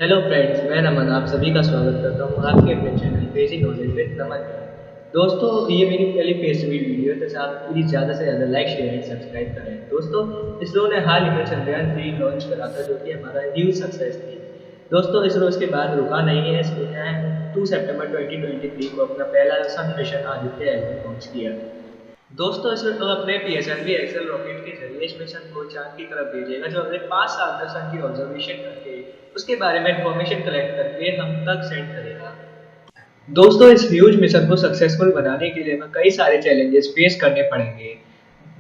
Hello friends, मैं नमन आप सभी का स्वागत करता हूँ आपके अपने चैनल क्रेजी नॉलेज विद नमन में। दोस्तों, ये मेरी पहली पेशवी वीडियो है, तो आप प्लीज़ ज़्यादा से ज़्यादा लाइक शेयर एंड सब्सक्राइब करें। दोस्तों, इसरो ने हाल ही में चंद्रयान 3 लॉन्च करा था, जो कि हमारा ह्यूज सक्सेस थी। दोस्तों, इसरो इसके बाद रुका नहीं है। इसरो ने 2 सितंबर 2023 को अपना पहला सन मिशन आदित्य एल लॉन्च किया। दोस्तों, इसमें तो अपने पीएसएलवी एक्सेल रॉकेट के जरिए इस मिशन को चांद की तरफ भेजेगा, जो अगले 5 साल तक सन की ऑब्जर्वेशन करके उसके बारे में इंफॉर्मेशन कलेक्ट करके हम तक सेंड करेगा। दोस्तों, इस ह्यूज मिशन को सक्सेसफुल बनाने के लिए हमें कई सारे चैलेंजेस फेस करने पड़ेंगे।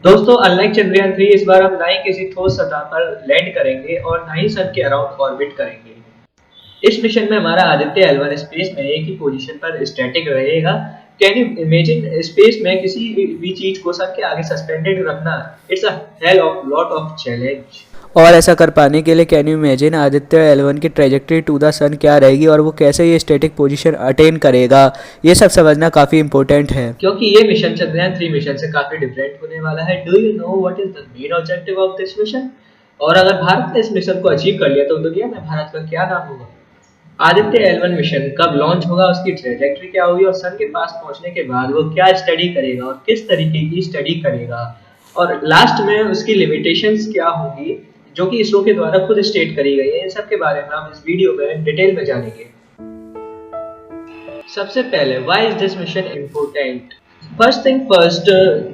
दोस्तों, अनलाइक चंद्रयान 3 इस बार हम ना ही किसी ठोस सतह पर लैंड करेंगे और ना ही सन के अराउंड ऑर्बिट करेंगे। इस मिशन में हमारा आदित्य एल1 स्पेस में एक ही पोजीशन पर स्टैटिक रहेगा। कैन यू इमेजिन स्पेस में किसी भी चीज को सन के आगे सस्पेंडेड रखना? It's a hell of lot of challenge. और ऐसा कर पाने के लिए can you imagine Aditya L1 की ट्रेजेक्टरी टू द सन क्या रहेगी और वो कैसे ये स्टैटिक पोजीशन अटेन करेगा, ये सब समझना काफ़ी इंपॉर्टेंट है। क्योंकि ये मिशन चंद्रयान 3 मिशन से काफी डिफरेंट होने वाला है। Do you know what is the main objective of this mission? और अगर भारत ने इस मिशन को अचीव कर लिया तो दुनिया में भारत का क्या नाम होगा? आदित्य एल1 मिशन कब लॉन्च होगा, उसकी ट्रेजेक्टरी क्या होगी और सन के पास पहुंचने के बाद वो क्या स्टडी करेगा और किस तरीके की स्टडी करेगा, और लास्ट में उसकी लिमिटेशंस क्या होंगी, जो कि इसरो के द्वारा खुद स्टेट करी गई है। इन सब के बारे में हम इस वीडियो में डिटेल में जानेंगे। सबसे पहले, why is this mission important? First thing first,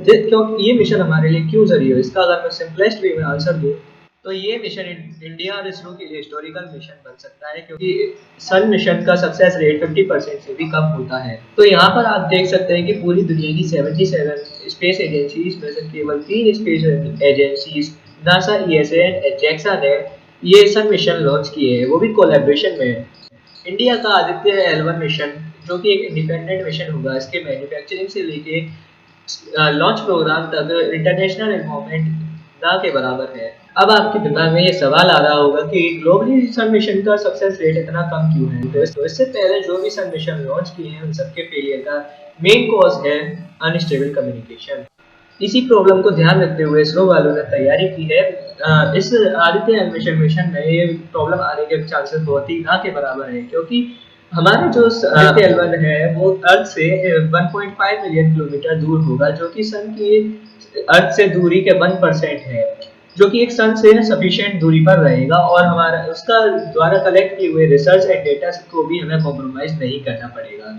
क्यों ये मिशन हमारे लिए क्यों जरूरी है, इसका अगर मैं सिंपलेस्ट वे में आंसर दूं तो ये मिशन इंडिया और इसरो के लिए हिस्टोरिकल मिशन बन सकता है, क्योंकि सन मिशन का सक्सेस रेट 50% से भी कम होता है। तो यहाँ पर आप देख सकते हैं कि पूरी दुनिया की 77 स्पेस एजेंसीज में से केवल 3 space agencies NASA, ESA and जेक्सा ने ये सन मिशन लॉन्च किए हैं, वो भी कोलैबोरेशन में। इंडिया का आदित्य एल1 मिशन, जो कि एक इंडिपेंडेंट मिशन होगा, इसके मैन्युफैक्चरिंग से लेके लॉन्च प्रोग्राम तक इंटरनेशनल इन्वॉल्वमेंट ना के बराबर है। अब आपके दिमाग में ये सवाल आ रहा होगा कि ग्लोबली सन मिशन का सक्सेस रेट इतना कम क्यों है? तो इससे पहले जो भी सन मिशन लॉन्च किए हैं उन सबके फेलियर का मेन कॉज है अनस्टेबल कम्युनिकेशन। इसी प्रॉब्लम को ध्यान रखते हुए इसरो वालों ने तैयारी की है। इस आदित्य एल मिशन में ये प्रॉब्लम आने के चांसेस बहुत ही ना के बराबर है, क्योंकि हमारा जो आदित्य एल1 है वो अर्थ से 1.5 मिलियन किलोमीटर दूर होगा, जो कि सन की अर्थ से दूरी के 1% है, जो कि एक सन से सफिशिएंट दूरी पर रहेगा, और हमारा उसका द्वारा कलेक्ट किए हुए रिसर्च एंड डेटा को भी हमें कॉम्प्रोमाइज नहीं करना पड़ेगा।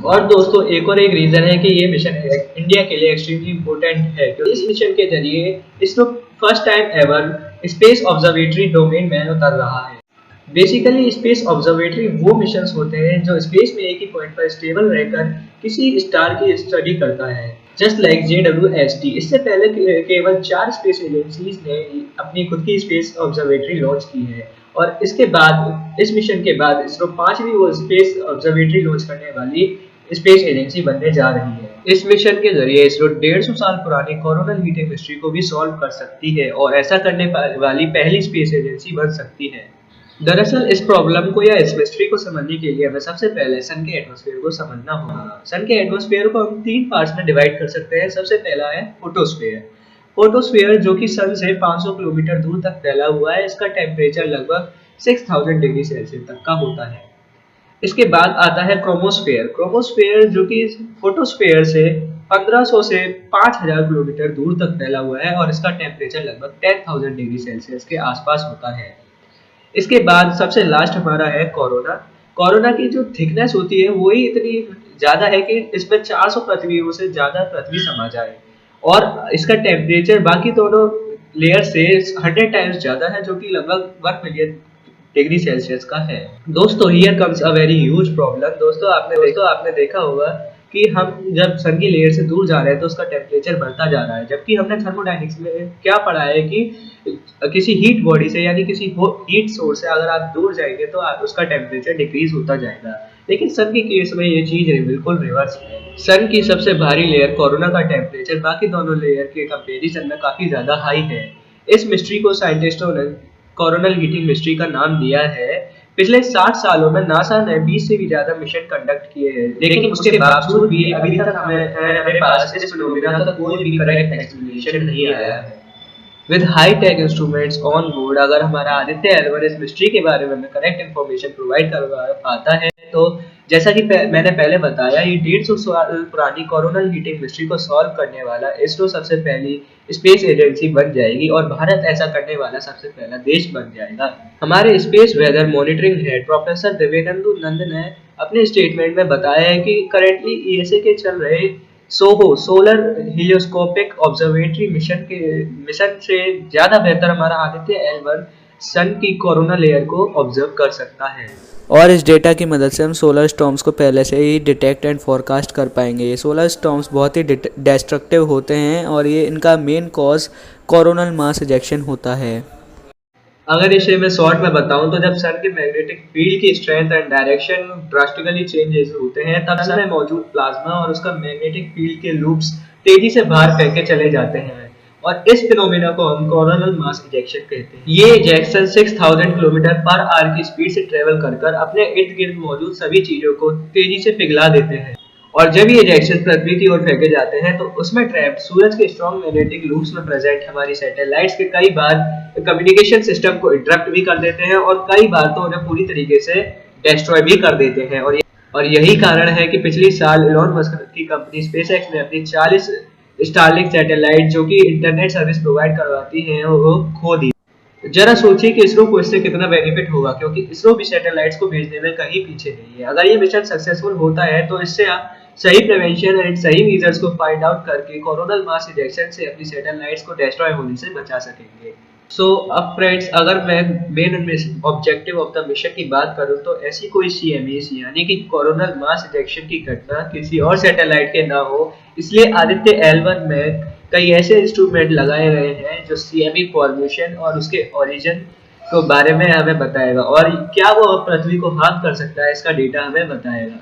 और दोस्तों, एक रीजन है कि ये मिशन इंडिया के लिए एक्सट्रीमली इम्पोर्टेंट है, क्योंकि इस मिशन के जरिए ISRO first time ever space observatory domain में उतर रहा है। बेसिकली स्पेस ऑब्जर्वेटरी वो मिशंस होते हैं जो स्पेस में एक ही पॉइंट पर स्टेबल रहकर किसी स्टार की स्टडी करता है, जस्ट लाइक JWST। इससे पहले केवल 4 स्पेस एजेंसीज ने अपनी खुद की स्पेस ऑब्जर्वेटरी लॉन्च की है, और इसके बाद इस मिशन के बाद इसरो 5वीं वो स्पेस ऑब्जर्वेटरी लॉन्च करने वाली स्पेस एजेंसी बनने जा रही है। इस मिशन के जरिए इसरो 150 साल पुरानी कोरोनल हीटिंग मिस्ट्री को भी सॉल्व कर सकती है और ऐसा करने वाली पहली स्पेस एजेंसी बन सकती है। दरअसल इस प्रॉब्लम को या इस मिस्ट्री को समझने के लिए हमें सबसे पहले सन के एटमॉस्फेयर को समझना होगा। सन के एटमॉस्फेयर को हम 3 पार्ट्स में डिवाइड कर सकते हैं। सबसे पहला है फोटोस्फेयर। फोटोस्फेयर जो कि सन से 500 किलोमीटर दूर तक फैला हुआ है, इसका टेम्परेचर लगभग 6000 डिग्री सेल्सियस तक का होता है। इसके बाद आता है क्रोमोस्फेयर। क्रोमोस्फेयर जो कि फोटोस्फेयर से 1500 से 5000 किलोमीटर दूर तक फैला हुआ है, और इसका टेम्परेचर लगभग 10000 डिग्री सेल्सियस के आसपास होता है। इसके बाद सबसे लास्ट हमारा है कोरोना। कोरोना की जो थिकनेस होती है वो ही इतनी ज्यादा है कि इसमें 400 पृथ्वियों से ज्यादा पृथ्वी समा जाए, और इसका टेम्परेचर बाकी दोनों लेयर से 100 टाइम्स ज्यादा है, जो कि लगभग 1 मिलियन डिग्री सेल्सियस का है। दोस्तों, here comes a very huge problem. दोस्तों, आपने देखा होगा कि हम जब सन की लेयर से दूर जा रहे हैं तो उसका टेम्परेचर बढ़ता जा रहा है, जबकि हमने थर्मोडायनेमिक्स में क्या पढ़ा है कि किसी हीट बॉडी से यानी किसी हीट सोर्स से अगर आप दूर जाएंगे तो उसका टेम्परेचर डिक्रीज होता जाएगा। लेकिन सन के केस में ये चीज बिल्कुल रिवर्स है। सन की सबसे भारी लेयर कोरोना का टेम्परेचर बाकी दोनों लेयर के कंपैरिजन में काफी ज्यादा हाई है। इस मिस्ट्री को साइंटिस्टों ने कोरोनल हीटिंग मिस्ट्री का नाम दिया है। पिछले 60 सालों में नासा ने 20 से भी ज्यादा मिशन कंडक्ट किए हैं, लेकिन उसके बावजूद भी अभी तक हमारे पास इस फिनोमेना का कोई भी करेक्ट एक्सप्लेनेशन नहीं आया है। With high tech instruments on board, अगर हमारा आदित्य L1 इस मिस्ट्री के बारे में हमें करेक्ट इन्फॉर्मेशन प्रोवाइड करवा पाता है, तो जैसा कि मैंने पहले बताया, ये 150 साल पुरानी कोरोनल हीटिंग मिस्ट्री को सॉल्व करने वाला इसरो सबसे पहली स्पेस एजेंसी बन जाएगी और भारत ऐसा करने वाला सबसे पहला देश बन जाएगा। हमारे space weather monitoring head professor Devendu Nandan ने अपने स्टेटमेंट में बताया है कि करेंटली ईएसए के चल रहे सोहो सोलर हीलियोस्कोपिक ऑब्जर्वेटरी मिशन से ज्यादा बेहतर हमारा आदित्य L1 सन की कोरोना लेयर को ऑब्जर्व कर सकता है। और इस डेटा की मदद से हम सोलर स्टॉर्म्स को पहले से ही डिटेक्ट एंड फोरकास्ट कर पाएंगे। ये सोलर स्टॉर्म्स बहुत ही डिस्ट्रक्टिव होते हैं और ये इनका main cause coronal mass ejection होता है। अगर इसे मैं शॉर्ट में बताऊं तो जब सन के मैग्नेटिक फील्ड की strength and direction drastically changes होते हैं, तब सन में मौजूद प्लाज्मा और उसका मैग्नेटिक फील्ड के लूप्स तेजी से बाहर फेंके चले जाते हैं और इस फिनोमेना को हम कोरोनल मास इजेक्शन कहते हैं। ये इजेक्शन 6000 किलोमीटर पर आवर की स्पीड से ट्रेवल कर अपने इर्द गिर्द मौजूद सभी चीजों को तेजी से पिघला देते हैं और जब ये इजेक्शन पृथ्वी की ओर फेंके जाते हैं तो उसमें ट्रैप्ड सूरज के स्ट्रॉन्ग मैग्नेटिक लूप्स में प्रेजेंट हमारी सैटेलाइट्स के कई बार कम्युनिकेशन सिस्टम को इंटरप्ट भी कर देते हैं और कई बार तो उन्हें पूरी तरीके से डिस्ट्रॉय भी कर देते हैं। और यही कारण है कि पिछले साल इलॉन मस्क की कंपनी स्पेसएक्स ने अपनी 40 स्टारलिंक सैटेलाइट जो कि इंटरनेट सर्विस प्रोवाइड करवाती हैं वो खो दी। जरा सोचिए कि इसरो को इससे कितना बेनिफिट होगा, क्योंकि इसरो भी सैटेलाइट्स को भेजने में कहीं पीछे नहीं है। अगर ये मिशन सक्सेसफुल होता है तो इससे आप सही प्रिवेंशन एंड सही मेजर्स को फाइंड आउट करके कोरोनल मास इजेक्शन से अपनी सैटेलाइट्स को डिस्ट्रॉय होने से बचा सकेंगे। सो अब फ्रेंड्स, अगर मैं main objective of the mission की बात करूं तो ऐसी कोई CMEs यानी कि कोरोनल मास इजेक्शन की घटना किसी और सैटेलाइट के ना हो, इसलिए आदित्य L1 में कई ऐसे इंस्ट्रूमेंट लगाए गए हैं जो CME फॉर्मेशन और उसके ओरिजिन के बारे में हमें बताएगा और क्या वो पृथ्वी को हार्म कर सकता है इसका डेटा हमें बताएगा।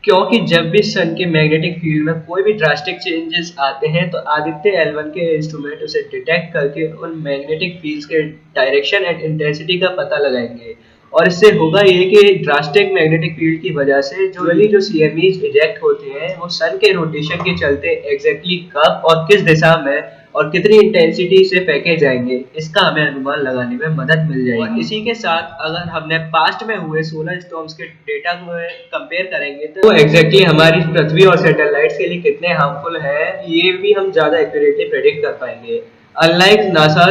क्योंकि जब भी सन के मैग्नेटिक फील्ड में कोई भी ड्रास्टिक चेंजेस आते हैं तो आदित्य L1 के इंस्ट्रूमेंट उसे डिटेक्ट करके उन मैग्नेटिक फील्ड्स के डायरेक्शन एंड इंटेंसिटी का पता लगाएंगे और इससे होगा ये कि ड्रास्टिक मैग्नेटिक फील्ड की वजह से जो CMEs इजेक्ट होते हैं वो सन के रोटेशन के चलते एग्जैक्टली कब और किस दिशा में और कितनी इंटेंसिटी से फेंके जाएंगे, इसका हमें अनुमान लगाने में मदद मिल जाएगी। और इसी के साथ अगर हमने पास्ट में हुए सोलर स्टॉर्म्स के डेटा को कंपेयर करेंगे तो एग्जैक्टली हमारी पृथ्वी और सैटेलाइट्स के लिए कितने हार्मफुल है ये भी हम ज्यादा एक्यूरेटली प्रेडिक्ट कर पाएंगे। Unlike NASA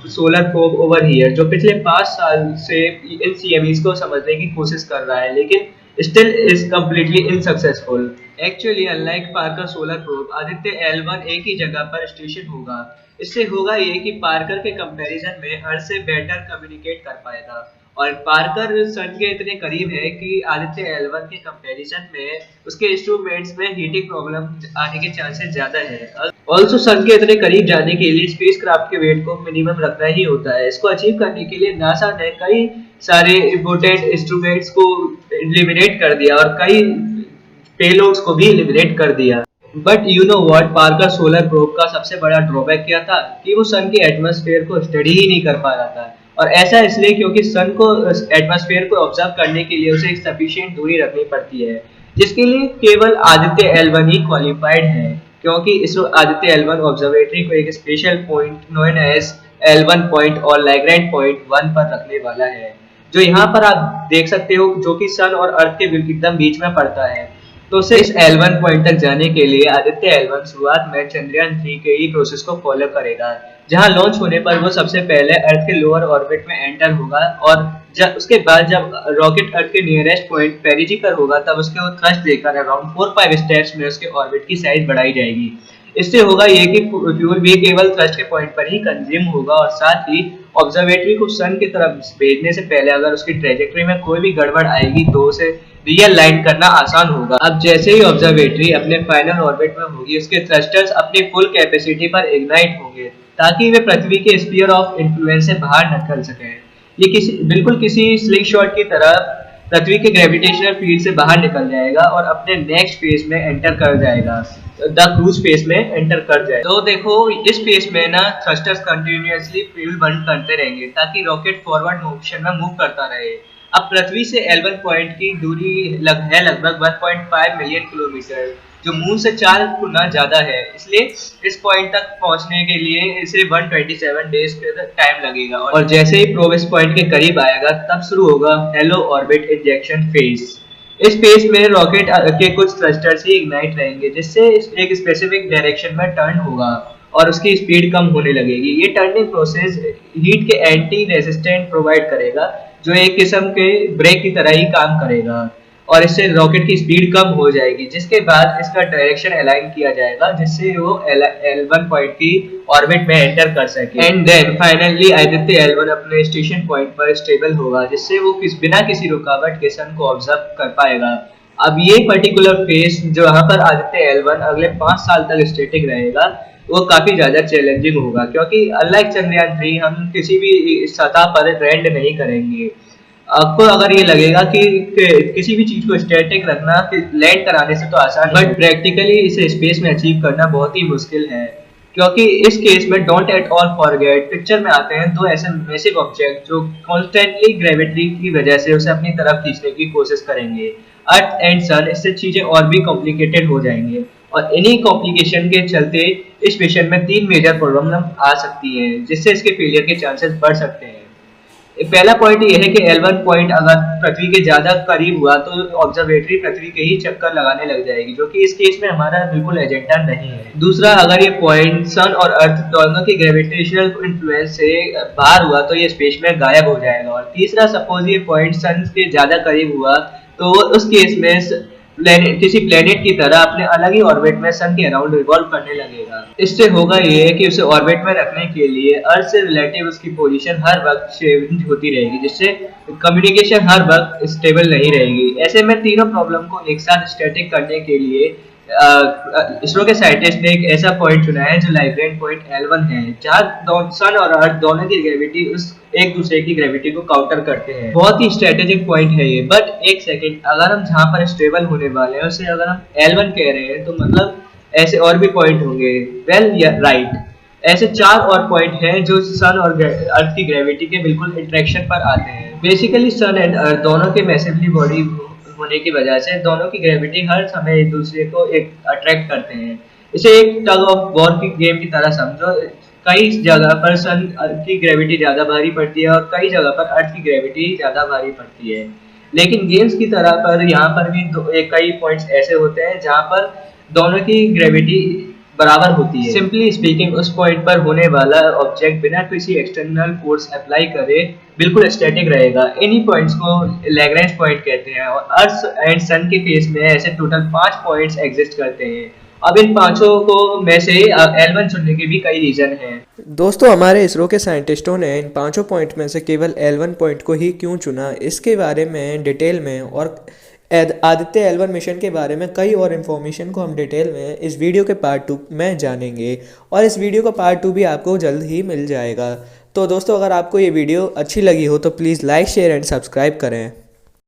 solar probe over here जो पिछले 5 साल से इन CMEs को समझने की कोशिश कर रहा है लेकिन still is completely unsuccessful. Actually, unlike Parker solar probe, Aditya L1 एक ही जगह पर स्टेशन होगा। इससे होगा ये कि पार्कर के कंपैरिजन में अर्थ से बेटर कम्युनिकेट कर पाएगा और पार्कर सन के इतने करीब है कि आदित्य L1 के कंपैरिजन में उसके इंस्ट्रूमेंट्स में हीटिंग प्रॉब्लम आने के चांसेस ज्यादा है। ऑल्सो सन के इतने करीब जाने के लिए स्पेसक्राफ्ट के वेट को मिनिमम रखना ही होता है। इसको अचीव करने के लिए नासा ने कई सारे इम्पोर्टेंट इंस्ट्रूमेंट्स को एलिमिनेट कर दिया और कई पेलोड्स को भी एलिमिनेट कर दिया। But you know what, Parker solar probe का सबसे बड़ा ड्रॉबैक क्या था कि वो सन के एटमॉस्फेयर को स्टडी ही नहीं कर पा रहा था और ऐसा इसलिए क्योंकि सन को एटमॉस्फेयर को ऑब्जर्व करने के लिए उसे एक सफिशिएंट दूरी रखनी पड़ती है जिसके लिए केवल आदित्य L1 ही क्वालिफाइड है, क्योंकि इसरो आदित्य L1 ऑब्जर्वेटरी को एक special point known as L1 point और लैग्रैंड पॉइंट 1 पर रखने वाला है जो यहाँ पर आप देख सकते हो जो कि सन और अर्थ के एकदम बीच में पड़ता है। तो से इस L1 पॉइंट तक जाने के लिए आदित्य L1 शुरुआत में चंद्रयान 3 के ही प्रोसेस को फॉलो करेगा, जहां लॉन्च होने पर वो सबसे पहले अर्थ के लोअर ऑर्बिट में एंटर होगा और उसके बाद जब रॉकेट अर्थ के नियरेस्ट पॉइंट पेरिजी पर होगा तब उसके थ्रस्ट देकर अराउंड 4-5 स्टेप्स में उसके ऑर्बिट की साइज बढ़ाई जाएगी। इससे होगा ये कि फ्यूल भी केवल थ्रस्ट के पॉइंट पर ही कंज्यूम होगा और साथ ही ऑब्जर्वेटरी को सन की तरफ भेजने से पहले अगर उसकी ट्रेजेक्टरी में कोई भी गड़बड़ आएगी तो उसे रियल लाइन करना आसान होगा। अब जैसे ही ऑब्जर्वेटरी अपने फाइनल ऑर्बिट में होगी उसके थ्रस्टर्स अपनी फुल कैपेसिटी पर इग्नाइट होंगे ताकि वे पृथ्वी के स्फीयर ऑफ इन्फ्लुएंस से बाहर निकल सकें। ये बिल्कुल किसी स्लिंग शॉट की तरह पृथ्वी के ग्रेविटेशनल फील्ड से बाहर निकल जाएगा और अपने नेक्स्ट फेज में एंटर कर जाएगा, द क्रूज फेज में एंटर कर जाएगा। तो देखो इस फेज में ना थ्रस्टर्स कंटिन्यूअसली फ्यूल बर्न करते रहेंगे ताकि रॉकेट फॉरवर्ड मोशन में मूव करता रहे। अब पृथ्वी से L1 पॉइंट की दूरी लगभग 1.5 मिलियन किलोमीटर, जो मून से 4 गुना ज़्यादा है। इसलिए इस पॉइंट तक पहुंचने के लिए इसे 127 डेज का टाइम लगेगा, और जैसे ही प्रोब इस पॉइंट के करीब आएगा तब शुरू होगा हेलो ऑर्बिट इंजेक्शन फेज। इस फेज में रॉकेट के कुछ थ्रस्टर्स ही इग्नाइट रहेंगे, जिससे एक स्पेसिफिक डायरेक्शन में टर्न होगा और उसकी स्पीड कम होने लगेगी। ये टर्निंग प्रोसेस हीट के एंटी रेजिस्टेंट प्रोवाइड करेगा, जो एक किस्म के ब्रेक की तरह ही काम करेगा, और इससे रॉकेट की स्पीड कम हो जाएगी, जिसके बाद इसका डायरेक्शन अलाइन किया जाएगा, जिससे वो L1 पॉइंट की ऑर्बिट में एंटर कर सके। And then finally Aditya L1 अपने स्टेशन पॉइंट पर स्टेबल होगा, जिससे वो बिना किसी रुकावट के सन को ऑब्जर्व कर पाएगा। अब ये पर्टिकुलर फेज जो यहाँ पर आदित्य L1 अगले 5 साल तक स्टैटिक रहेगा, वो काफी ज्यादा चैलेंजिंग होगा, क्योंकि अनलाइक चंद्रयान 3 हम किसी भी सतह पर लैंड नहीं करेंगे। आपको अगर ये लगेगा कि किसी भी चीज को स्टैटिक रखना लैंड कराने से तो आसान है, बट प्रैक्टिकली इसे स्पेस में अचीव करना बहुत ही मुश्किल है, क्योंकि इस केस में don't at all forget picture में आते हैं दो ऐसे मैसिव ऑब्जेक्ट जो कॉन्स्टेंटली ग्रेविटी की वजह से उसे अपनी तरफ खींचने की कोशिश करेंगे, अर्थ एंड सन। इससे चीजें और भी कॉम्प्लिकेटेड हो जाएंगे, और इन्हीं कॉम्प्लिकेशन के चलते इस मिशन में 3 मेजर प्रॉब्लम आ सकती है, जिससे इसके फेलियर के चांसेस बढ़ सकते हैं। पहला पॉइंट ये है कि L1 पॉइंट अगर पृथ्वी के ज्यादा करीब हुआ तो ऑब्जर्वेटरी पृथ्वी के ही चक्कर लगाने लग जाएगी, जो कि इस केस में हमारा बिल्कुल एजेंडा नहीं है। दूसरा, अगर ये पॉइंट सन और अर्थ दोनों की ग्रेविटेशनल इन्फ्लुएंस से बाहर हुआ तो ये स्पेस में गायब हो जाएगा। और तीसरा, सपोज ये पॉइंट सन के ज्यादा करीब हुआ तो उस केस में किसी प्लेनेट की तरह अपने अलग ही ऑर्बिट में सन के अराउंड रिवॉल्व करने लगेगा। इससे होगा ये कि उसे ऑर्बिट में रखने के लिए अर्थ से रिलेटिव उसकी पोजीशन हर वक्त चेंज होती रहेगी, जिससे कम्युनिकेशन हर वक्त स्टेबल नहीं रहेगी। ऐसे में तीनों प्रॉब्लम को एक साथ स्टैटिक करने के लिए इसरो के साइंटिस्ट ने एक ऐसा पॉइंट चुना है जो लैग्रेंज पॉइंट L1 है, जहाँ सन और अर्थ दोनों की ग्रेविटी उस एक दूसरे की ग्रेविटी को काउंटर करते हैं। बहुत ही स्ट्रेटेजिक पॉइंट है ये। बट एक सेकंड, अगर हम जहाँ पर स्टेबल होने वाले हैं उसे अगर हम L1 कह रहे हैं, तो मतलब ऐसे और भी पॉइंट होंगे। वेल राइट, ऐसे 4 और पॉइंट हैं जो सन और अर्थ की ग्रेविटी के बिल्कुल इंटरेक्शन पर आते हैं। बेसिकली सन एंड अर्थ दोनों के मैसिवली बॉडी होने की वजह से दोनों की ग्रेविटी हर समय एक दूसरे को एक अट्रैक्ट करते हैं। इसे एक टग ऑफ वॉर की गेम की तरह समझो। कई जगह पर सन की ग्रेविटी ज्यादा भारी पड़ती है और कई जगह पर अर्थ की ग्रेविटी ज्यादा भारी पड़ती है, लेकिन गेम्स की तरह पर यहाँ पर भी कई पॉइंट्स ऐसे होते हैं जहाँ पर दोनों की ग्रेविटी बराबर होती है। सिंपली स्पीकिंग, उस पॉइंट पर होने वाला ऑब्जेक्ट बिना किसी एक्सटर्नल फोर्स अप्लाई करे बिल्कुल स्टैटिक रहेगा। इन्हीं पॉइंट्स को लैग्रेंज पॉइंट कहते हैं, और अर्थ एंड सन के केस में ऐसे टोटल 5 पॉइंट्स एग्जिस्ट करते हैं। अब इन पांचों को में से L1 चुनने के भी कई रीजन हैं। दोस्तों, हमारे इसरो के साइंटिस्टों ने इन 5 पॉइंट में से केवल L1 पॉइंट को ही क्यों चुना, इसके बारे में डिटेल में और आदित्य L1 मिशन के बारे में कई और इन्फॉर्मेशन को हम डिटेल में इस वीडियो के पार्ट 2 में जानेंगे, और इस वीडियो का पार्ट 2 भी आपको जल्द ही मिल जाएगा। तो दोस्तों, अगर आपको ये वीडियो अच्छी लगी हो तो please like, share and subscribe करें।